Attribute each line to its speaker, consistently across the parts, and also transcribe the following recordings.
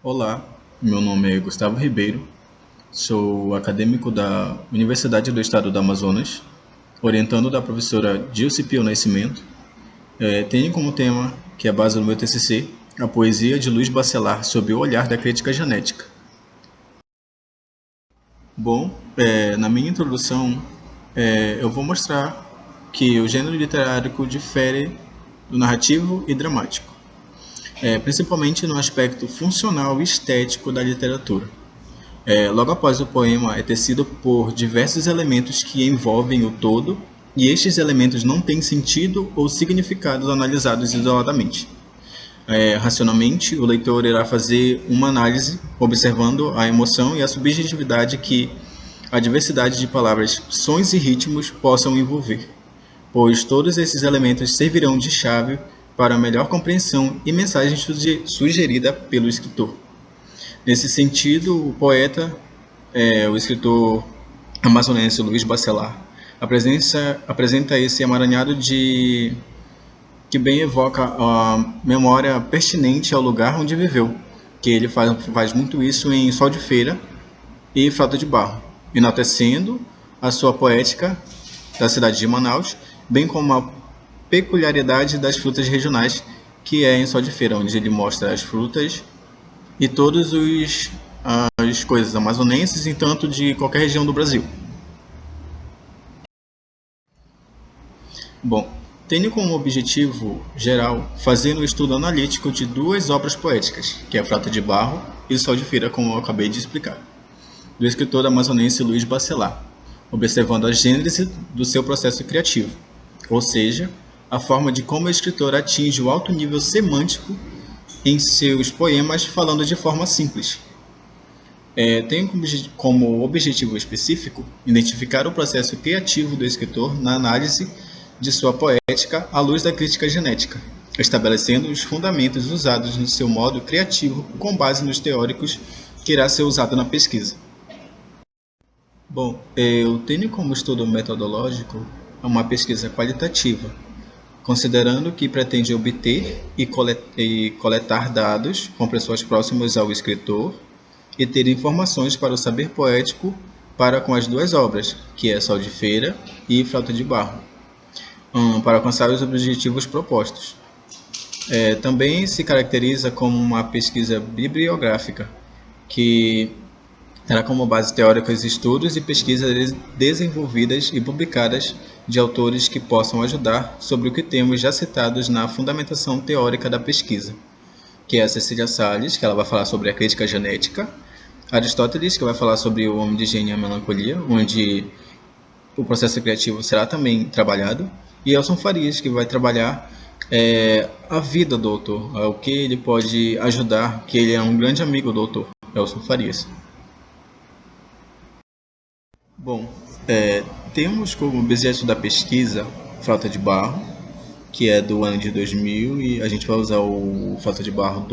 Speaker 1: Olá, meu nome é Gustavo Ribeiro, sou acadêmico da Universidade do Estado do Amazonas, orientando da professora Dilce Pio Nascimento. Tenho como tema, que é a base do meu TCC, a poesia de Luiz Bacelar sob o olhar da crítica genética. Bom, na minha introdução, eu vou mostrar que o gênero literário difere do narrativo e dramático, principalmente no aspecto funcional e estético da literatura. Logo após o poema é tecido por diversos elementos que envolvem o todo, e estes elementos não têm sentido ou significados analisados isoladamente. Racionalmente, o leitor irá fazer uma análise, observando a emoção e a subjetividade que a diversidade de palavras, sons e ritmos possam envolver, pois todos esses elementos servirão de chave para a melhor compreensão e mensagem sugerida pelo escritor. Nesse sentido, o poeta, o escritor amazonense Luiz Bacelar, apresenta esse emaranhado que bem evoca a memória pertinente ao lugar onde viveu, que ele faz muito isso em Sol de Feira e Frota de Barro, enaltecendo a sua poética da cidade de Manaus, bem como a peculiaridade das frutas regionais, que é em Sol de Feira, onde ele mostra as frutas e todas as coisas amazonenses e tanto de qualquer região do Brasil. Bom, tenho como objetivo geral fazer um estudo analítico de duas obras poéticas, que é a Frota de Barro e Sol de Feira, como eu acabei de explicar, do escritor amazonense Luiz Bacelar, observando a gênese do seu processo criativo, ou seja, a forma de como o escritor atinge o alto nível semântico em seus poemas falando de forma simples. Tenho como objetivo específico identificar o processo criativo do escritor na análise de sua poética à luz da crítica genética, estabelecendo os fundamentos usados no seu modo criativo com base nos teóricos que irá ser usado na pesquisa. Bom, eu tenho como estudo metodológico uma pesquisa qualitativa, considerando que pretende obter e coletar dados com pessoas próximas ao escritor e ter informações para o saber poético para com as duas obras, que é Sol de Feira e Frota de Barro, para alcançar os objetivos propostos. Também se caracteriza como uma pesquisa bibliográfica, que terá como base teóricos estudos e pesquisas desenvolvidas e publicadas de autores que possam ajudar sobre o que temos já citados na fundamentação teórica da pesquisa, que é a Cecília Salles, que ela vai falar sobre a crítica genética, Aristóteles, que vai falar sobre o homem de gênio e a melancolia, onde o processo criativo será também trabalhado, e Elson Farias, que vai trabalhar a vida do autor, o que ele pode ajudar, que ele é um grande amigo do autor, Elson Farias. Bom, temos como objeto da pesquisa Frota de Barro, que é do ano de 2000, e a gente vai usar o Frota de Barro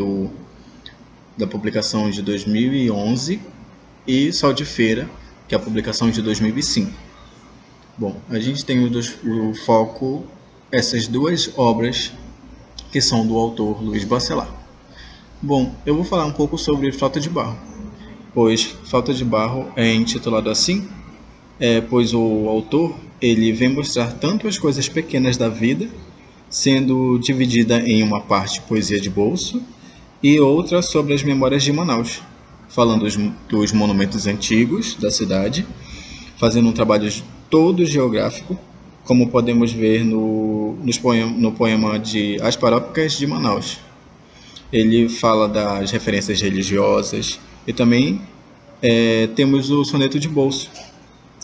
Speaker 1: da publicação de 2011, e Sol de Feira, que é a publicação de 2005. Bom, a gente tem o foco essas duas obras que são do autor Luiz Bacelar. Bom, eu vou falar um pouco sobre Frota de Barro, pois Frota de Barro é intitulado assim, pois o autor ele vem mostrar tanto as coisas pequenas da vida, sendo dividida em uma parte poesia de bolso e outra sobre as memórias de Manaus, falando dos monumentos antigos da cidade, fazendo um trabalho todo geográfico, como podemos ver no poema de As Paróquias de Manaus. Ele fala das referências religiosas e também temos o soneto de bolso,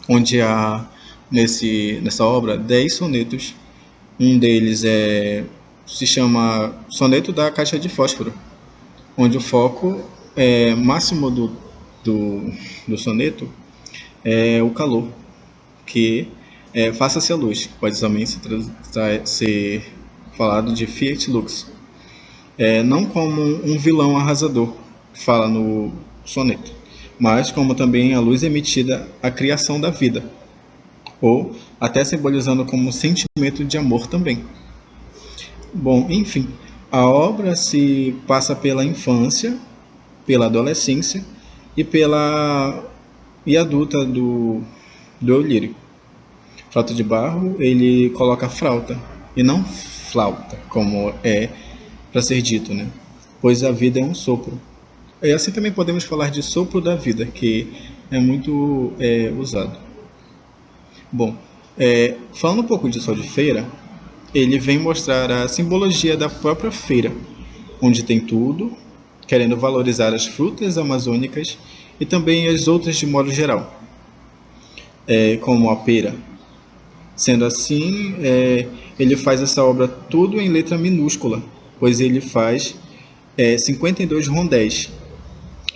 Speaker 1: onde há nessa obra 10 sonetos. Um deles se chama Soneto da Caixa de Fósforo, onde o foco máximo do soneto é o calor, que faça-se a luz, que pode também ser falado de Fiat Lux, não como um vilão arrasador, que fala no soneto, mas como também a luz emitida à criação da vida, ou até simbolizando como um sentimento de amor também. Bom, enfim, a obra se passa pela infância pela adolescência e pela e adulta do eu lírico. Frauta de Barro, ele coloca frauta e não flauta, como é para ser dito, né? Pois a vida é um sopro. E assim também podemos falar de sopro da vida, que é muito usado. Bom, falando um pouco de Sol de Feira, ele vem mostrar a simbologia da própria feira, onde tem tudo, querendo valorizar as frutas amazônicas e também as outras de modo geral, como a pera. Sendo assim, ele faz essa obra tudo em letra minúscula, pois ele faz 52 rondéis,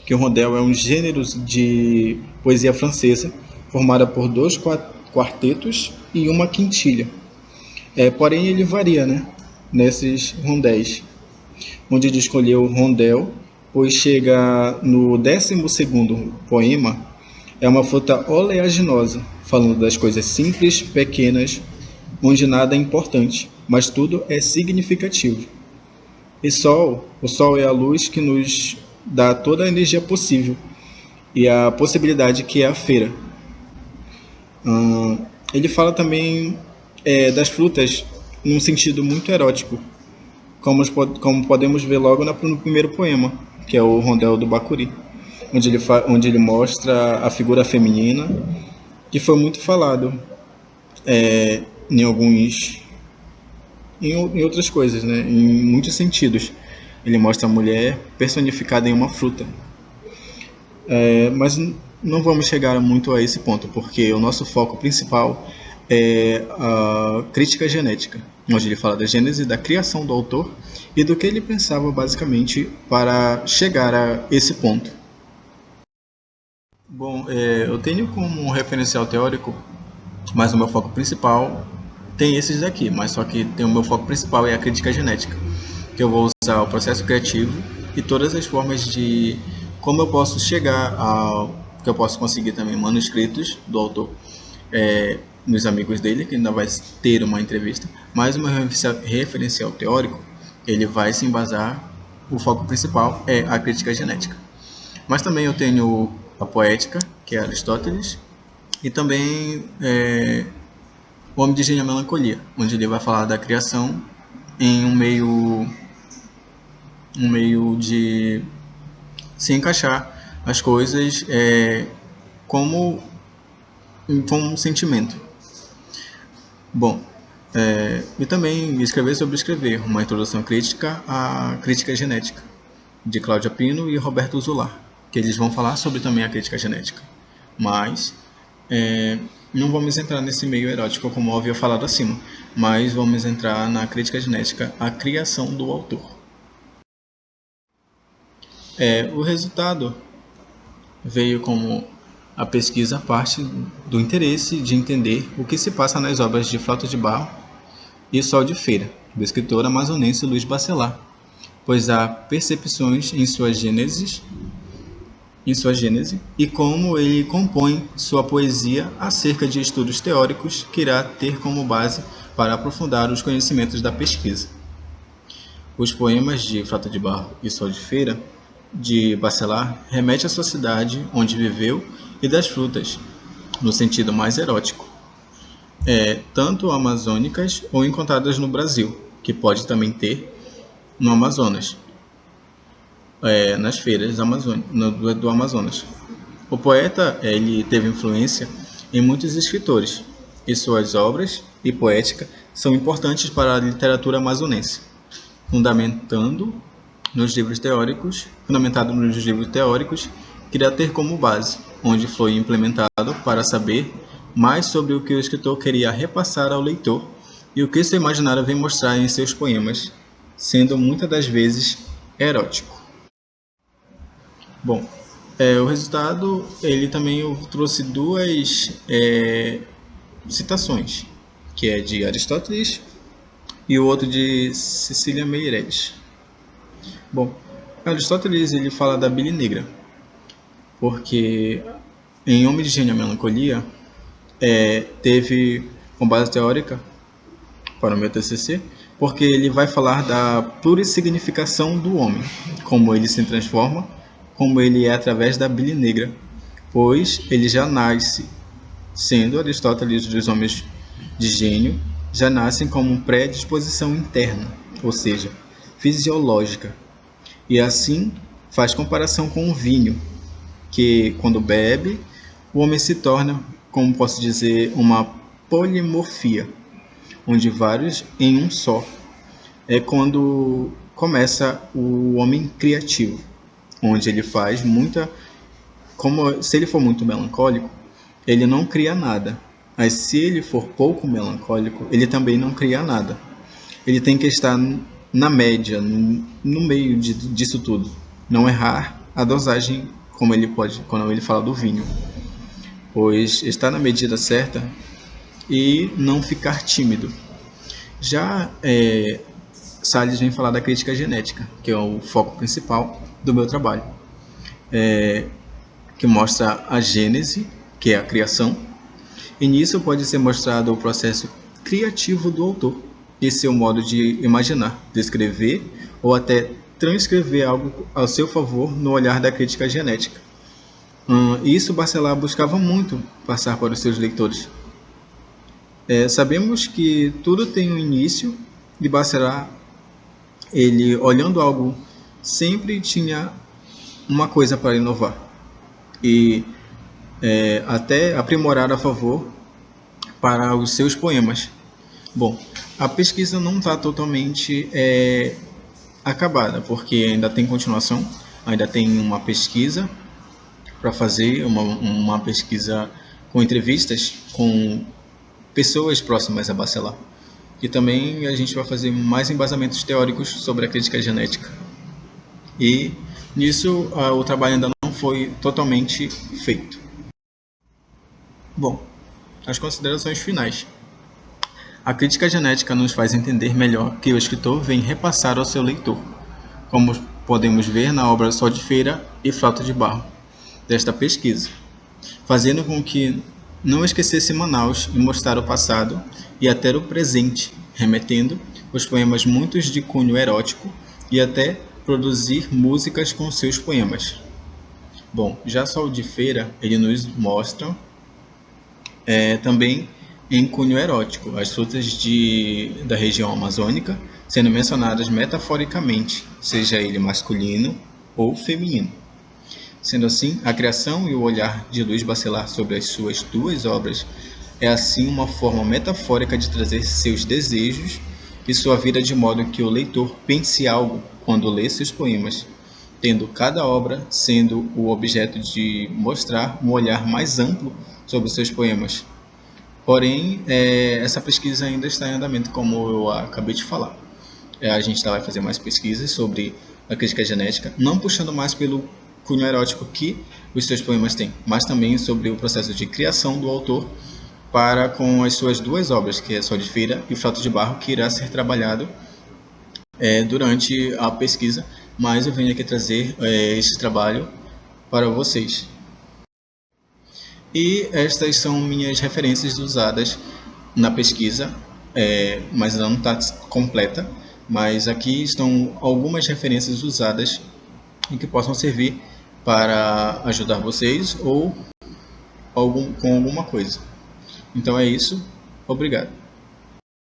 Speaker 1: que o rondel é um gênero de poesia francesa formada por 2 quartetos e uma quintilha. Porém, ele varia, né, nesses rondéis, onde ele escolheu o rondel, pois chega no 12º poema, é uma fruta oleaginosa, falando das coisas simples, pequenas, onde nada é importante, mas tudo é significativo. E o sol é a luz que nos dá toda a energia possível e a possibilidade que é a feira. Ele fala também das frutas num sentido muito erótico, como podemos ver logo no primeiro poema, que é o Rondel do Bacuri, onde ele mostra a figura feminina, que foi muito falado em em outras coisas, né? Em muitos sentidos. Ele mostra a mulher personificada em uma fruta. Mas não vamos chegar muito a esse ponto, porque o nosso foco principal é a crítica genética, onde ele fala da gênese da criação do autor e do que ele pensava basicamente para chegar a esse ponto. Bom, eu tenho como um referencial teórico, mas o meu foco principal tem esses daqui, mas só que o meu foco principal é a crítica genética, que eu vou usar o processo criativo e todas as formas de como eu posso chegar ao que eu posso conseguir também manuscritos do autor nos amigos dele, que ainda vai ter uma entrevista, mas o meu referencial teórico, ele vai se embasar, o foco principal é a crítica genética. Mas também eu tenho a poética, que é Aristóteles, e também o Homem de Engenho e a Melancolia, onde ele vai falar da criação em um meio de se encaixar as coisas como um sentimento. Bom, e também escrever sobre escrever, uma introdução crítica à crítica genética, de Cláudia Pino e Roberto Zular, que eles vão falar sobre também a crítica genética. Mas não vamos entrar nesse meio erótico, como eu havia falado acima, mas vamos entrar na crítica genética, a criação do autor. O resultado veio como a pesquisa parte do interesse de entender o que se passa nas obras de Frauta de Barro e Sol de Feira, do escritor amazonense Luiz Bacelar, pois há percepções em sua gênese e como ele compõe sua poesia acerca de estudos teóricos que irá ter como base para aprofundar os conhecimentos da pesquisa. Os poemas de Frauta de Barro e Sol de Feira, de Bacelar, remete à sua cidade onde viveu e das frutas, no sentido mais erótico, tanto amazônicas ou encontradas no Brasil, que pode também ter no Amazonas, nas feiras do Amazonas. O poeta ele teve influência em muitos escritores, e suas obras e poética são importantes para a literatura amazonense, fundamentado nos livros teóricos, que irá ter como base, onde foi implementado para saber mais sobre o que o escritor queria repassar ao leitor e o que seu imaginário vem mostrar em seus poemas, sendo muitas das vezes erótico. Bom, o resultado, ele também trouxe duas citações, que é de Aristóteles e o outro de Cecília Meirelles. Bom, Aristóteles ele fala da bile negra, porque em Homem de Engenho e a Melancolia teve com base teórica para o meu TCC, porque ele vai falar da plurissignificação do homem, como ele se transforma como ele é através da bile negra, pois ele já nasce, sendo Aristóteles dos homens de gênio, já nascem como predisposição interna, ou seja, fisiológica, e assim faz comparação com o vinho, que quando bebe, o homem se torna, como posso dizer, uma polimorfia, onde vários em um só. É quando começa o homem criativo, onde ele faz muita, como se ele for muito melancólico, ele não cria nada. Mas se ele for pouco melancólico, ele também não cria nada. Ele tem que estar na média, no meio disso tudo. Não errar a dosagem, como ele pode quando ele fala do vinho. Pois está na medida certa e não ficar tímido. Já Salles vem falar da crítica genética, que é o foco principal do meu trabalho, que mostra a gênese, que é a criação, e nisso pode ser mostrado o processo criativo do autor e seu modo de imaginar, descrever ou até transcrever algo ao seu favor no olhar da crítica genética. Isso Bachelard buscava muito passar para os seus leitores. Sabemos que tudo tem um início e Bachelard, ele olhando algo, sempre tinha uma coisa para inovar e até aprimorar a favor para os seus poemas. Bom, a pesquisa não está totalmente acabada, porque ainda tem continuação, ainda tem uma pesquisa para fazer, uma pesquisa com entrevistas com pessoas próximas a Bachelard. E também a gente vai fazer mais embasamentos teóricos sobre a crítica genética. E nisso o trabalho ainda não foi totalmente feito. Bom, as considerações finais. A crítica genética nos faz entender melhor que o escritor vem repassar ao seu leitor, como podemos ver na obra Sol de Feira e Flauta de Barro, desta pesquisa, fazendo com que não esquecesse Manaus e mostrar o passado e até o presente, remetendo os poemas muitos de cunho erótico e até produzir músicas com seus poemas. Bom, já Sol de Feira, ele nos mostra também em cunho erótico, as frutas da região amazônica sendo mencionadas metaforicamente, seja ele masculino ou feminino. Sendo assim, a criação e o olhar de Luiz Bachelard sobre as suas duas obras é assim uma forma metafórica de trazer seus desejos e sua vida de modo que o leitor pense algo quando lê seus poemas, tendo cada obra sendo o objeto de mostrar um olhar mais amplo sobre seus poemas. Porém, essa pesquisa ainda está em andamento, como eu acabei de falar. A gente vai fazer mais pesquisas sobre a crítica genética, não puxando mais pelo cunho erótico que os seus poemas têm, mas também sobre o processo de criação do autor para com as suas duas obras, que é Sol de Feira e Flauta de Barro, que irá ser trabalhado durante a pesquisa, mas eu venho aqui trazer esse trabalho para vocês. E estas são minhas referências usadas na pesquisa, mas ela não está completa, mas aqui estão algumas referências usadas e que possam servir para ajudar vocês ou com alguma coisa. Então é isso, obrigado.